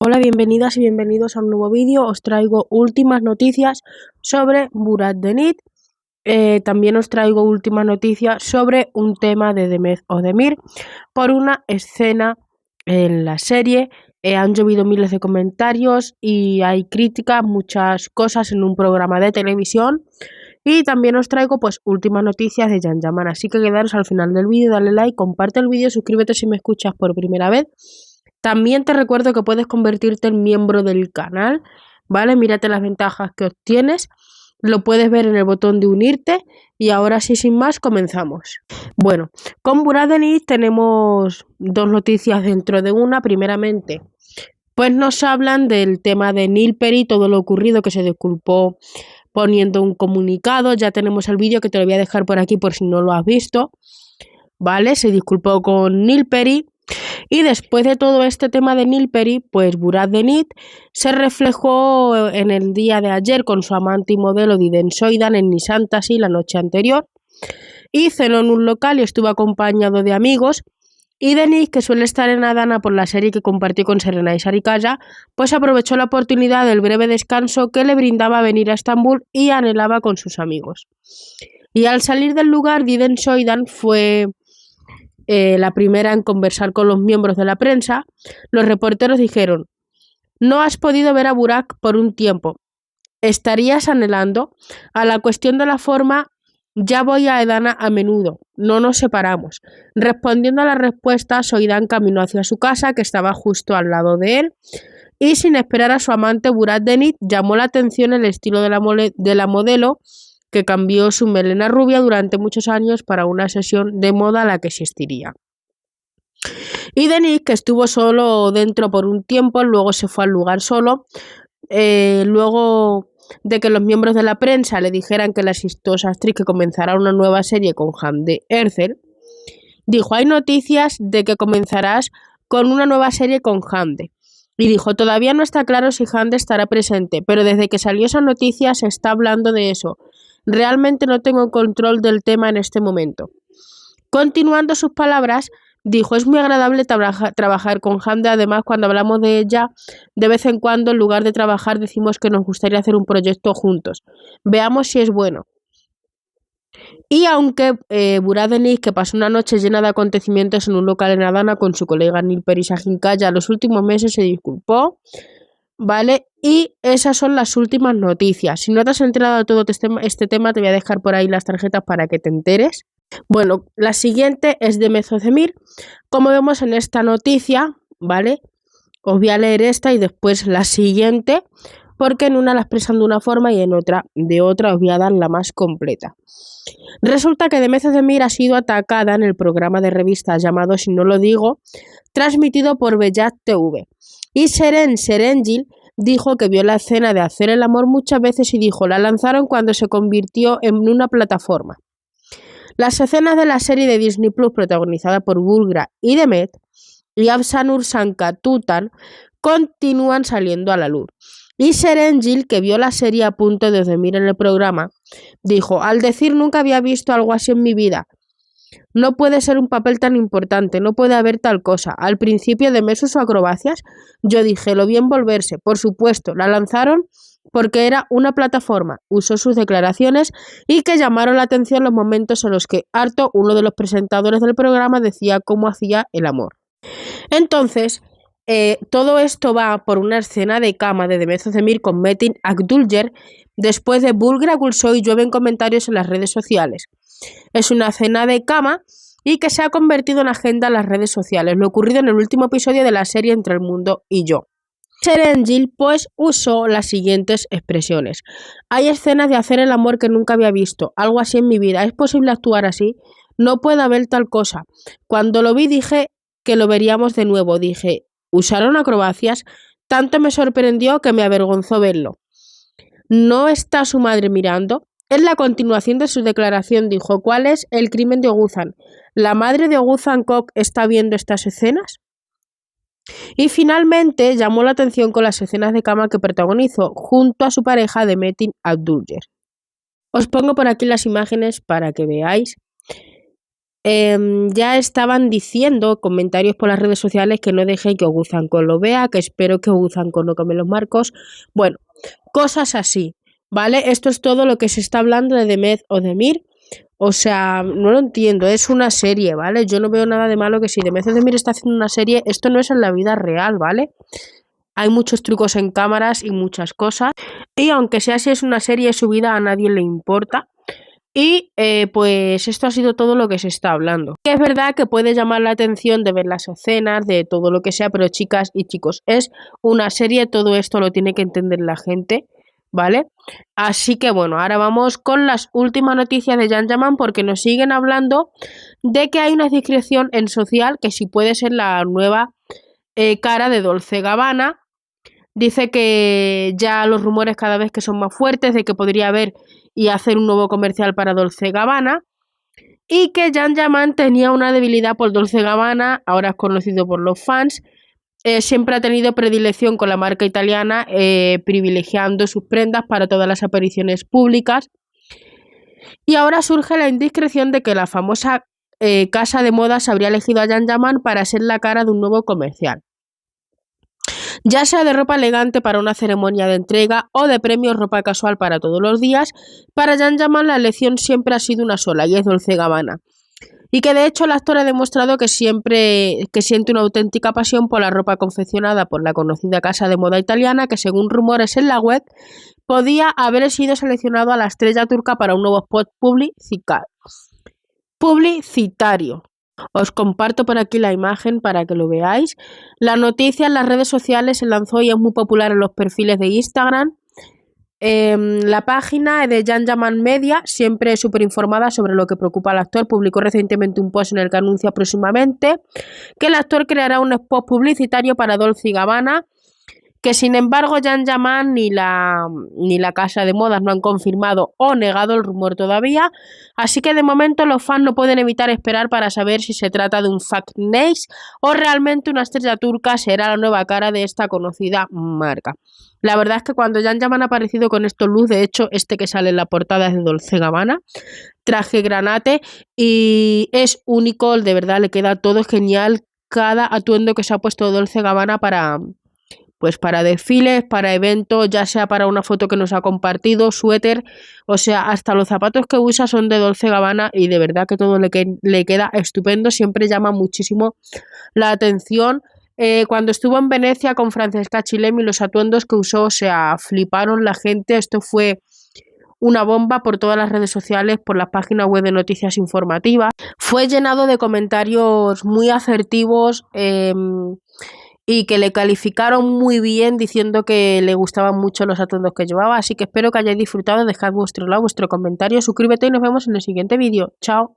Hola, bienvenidas y bienvenidos a un nuevo vídeo. Os traigo últimas noticias sobre Burak Deniz. También os traigo últimas noticias sobre un tema de Demet Özdemir por una escena en la serie. Han llovido miles de comentarios y hay críticas, muchas cosas en un programa de televisión. Y también os traigo pues últimas noticias de Can Yaman. Así que quedaros al final del vídeo, dale like, comparte el vídeo, suscríbete si me escuchas por primera vez. También te recuerdo que puedes convertirte en miembro del canal, ¿vale? Mírate las ventajas que obtienes, lo puedes ver en el botón de unirte y ahora sí, sin más, comenzamos. Bueno, con Burak Deniz tenemos dos noticias dentro de una. Primeramente, pues nos hablan del tema de Nilperi, todo lo ocurrido, que se disculpó poniendo un comunicado. Ya tenemos el vídeo que te lo voy a dejar por aquí por si no lo has visto, ¿vale? Se disculpó con Nilperi. Y después de todo este tema de Nilperi, pues Burak Deniz se reflejó en el día de ayer con su amante y modelo Didem Soydan en Nissan Taxi la noche anterior, y cenó en un local y estuvo acompañado de amigos. Y Deniz, que suele estar en Adana por la serie que compartió con Serena y Sarikaya, pues aprovechó la oportunidad del breve descanso que le brindaba venir a Estambul y anhelaba con sus amigos. Y al salir del lugar, Didem Soydan fue la primera en conversar con los miembros de la prensa. Los reporteros dijeron: no has podido ver a Burak por un tiempo, ¿estarías anhelando? A la cuestión de la forma, ya voy a Adana a menudo, no nos separamos. Respondiendo a la respuesta, Soydan caminó hacia su casa, que estaba justo al lado de él, y sin esperar a su amante, Burak Deniz llamó la atención el estilo de la modelo, que cambió su melena rubia durante muchos años para una sesión de moda a la que asistiría. Y Deniz, que estuvo solo dentro por un tiempo, luego se fue al lugar solo, luego de que los miembros de la prensa le dijeran que la exitosa actriz que comenzará una nueva serie con Hande Erçel, dijo: hay noticias de que comenzarás con una nueva serie con Hande. Y dijo: todavía no está claro si Hande estará presente, pero desde que salió esa noticia se está hablando de eso. Realmente no tengo control del tema en este momento. Continuando sus palabras, dijo: es muy agradable trabajar con Hande. Además, cuando hablamos de ella, de vez en cuando, en lugar de trabajar, decimos que nos gustaría hacer un proyecto juntos. Veamos si es bueno. Y aunque Burak Deniz, que pasó una noche llena de acontecimientos en un local en Adana con su colega Nilperi Şahinkaya los últimos meses, se disculpó, ¿vale? Y esas son las últimas noticias. Si no te has enterado de todo este tema, te voy a dejar por ahí las tarjetas para que te enteres. Bueno, la siguiente es de Demet Özdemir. Como vemos en esta noticia, ¿vale? Os voy a leer esta y después la siguiente, porque en una la expresan de una forma y en otra de otra. Os voy a dar la más completa. Resulta que Demet Özdemir ha sido atacada en el programa de revistas llamado Si no lo digo, transmitido por Beyaz TV. Y Serengil dijo que vio la escena de hacer el amor muchas veces y dijo: la lanzaron cuando se convirtió en una plataforma. Las escenas de la serie de Disney Plus protagonizada por Bulgra y Demet y Afsanur Sankatutan continúan saliendo a la luz. Y Serengil, que vio la serie a punto de Özdemir en el programa, dijo: al decir nunca había visto algo así en mi vida. No puede ser un papel tan importante, no puede haber tal cosa. Al principio de mes usó acrobacias. Yo dije: lo vi envolverse. Por supuesto, la lanzaron porque era una plataforma. Usó sus declaraciones y que llamaron la atención los momentos en los que Arto, uno de los presentadores del programa, decía cómo hacía el amor. Entonces, todo esto va por una escena de cama de Demet Özdemir con Metin Akdülger después de Bulgra Gülsoy. Llueven comentarios en las redes sociales. Es una escena de cama y que se ha convertido en agenda en las redes sociales, lo ocurrido en el último episodio de la serie Entre el mundo y yo. Serengil pues usó las siguientes expresiones: hay escenas de hacer el amor que nunca había visto, algo así en mi vida, ¿es posible actuar así? No puede haber tal cosa. Cuando lo vi dije que lo veríamos de nuevo, dije: ¿usaron acrobacias? Tanto me sorprendió que me avergonzó verlo. ¿No está su madre mirando? En la continuación de su declaración dijo: ¿cuál es el crimen de Oguzhan? ¿La madre de Oguzhan Koç está viendo estas escenas? Y finalmente llamó la atención con las escenas de cama que protagonizó junto a su pareja de Metin Akdülger. Os pongo por aquí las imágenes para que veáis ya estaban diciendo comentarios por las redes sociales que no dejen que Oguzhanco lo vea, que espero que Oguzhanco no come los marcos. Bueno, cosas así, ¿vale? Esto es todo lo que se está hablando de Demet Özdemir. O sea, no lo entiendo, es una serie, ¿vale? Yo no veo nada de malo que si Demet Özdemir está haciendo una serie, esto no es en la vida real, ¿vale? Hay muchos trucos en cámaras y muchas cosas. Y aunque sea si es una serie, su vida a nadie le importa. Y pues esto ha sido todo lo que se está hablando. Que es verdad que puede llamar la atención de ver las escenas, de todo lo que sea, pero chicas y chicos, es una serie, todo esto lo tiene que entender la gente, ¿vale? Así que bueno, ahora vamos con las últimas noticias de Can Yaman porque nos siguen hablando de que hay una discreción en social que si puede ser la nueva cara de Dolce Gabbana. Dice que ya los rumores cada vez que son más fuertes de que podría haber y hacer un nuevo comercial para Dolce Gabbana y que Can Yaman tenía una debilidad por Dolce Gabbana, ahora es conocido por los fans, siempre ha tenido predilección con la marca italiana, privilegiando sus prendas para todas las apariciones públicas y ahora surge la indiscreción de que la famosa casa de modas habría elegido a Can Yaman para ser la cara de un nuevo comercial. Ya sea de ropa elegante para una ceremonia de entrega o de premios ropa casual para todos los días, para Can Yaman la elección siempre ha sido una sola y es Dolce Gabbana. Y que de hecho el actor ha demostrado que siente una auténtica pasión por la ropa confeccionada por la conocida casa de moda italiana que según rumores en la web podía haber sido seleccionado a la estrella turca para un nuevo spot publicitario. Os comparto por aquí la imagen para que lo veáis. La noticia en las redes sociales se lanzó y es muy popular en los perfiles de Instagram. La página de Can Yaman Media, siempre súper informada sobre lo que preocupa al actor, publicó recientemente un post en el que anuncia próximamente que el actor creará un spot publicitario para Dolce Gabbana, que sin embargo Can Yaman ni la casa de modas no han confirmado o negado el rumor todavía, así que de momento los fans no pueden evitar esperar para saber si se trata de un fake news o realmente una estrella turca será la nueva cara de esta conocida marca. La verdad es que cuando Can Yaman ha aparecido con estos looks, de hecho este que sale en la portada es de Dolce Gabbana, traje granate y es único, de verdad le queda todo genial cada atuendo que se ha puesto Dolce Gabbana para desfiles, para eventos, ya sea para una foto que nos ha compartido, suéter, o sea, hasta los zapatos que usa son de Dolce Gabbana y de verdad que todo le queda estupendo, siempre llama muchísimo la atención. Cuando estuvo en Venecia con Francesca Chilemi, los atuendos que usó, o sea, fliparon la gente, esto fue una bomba por todas las redes sociales, por las páginas web de noticias informativas, fue llenado de comentarios muy asertivos, y que le calificaron muy bien diciendo que le gustaban mucho los atuendos que llevaba, así que espero que hayáis disfrutado, dejad vuestro like, vuestro comentario, suscríbete y nos vemos en el siguiente vídeo, chao.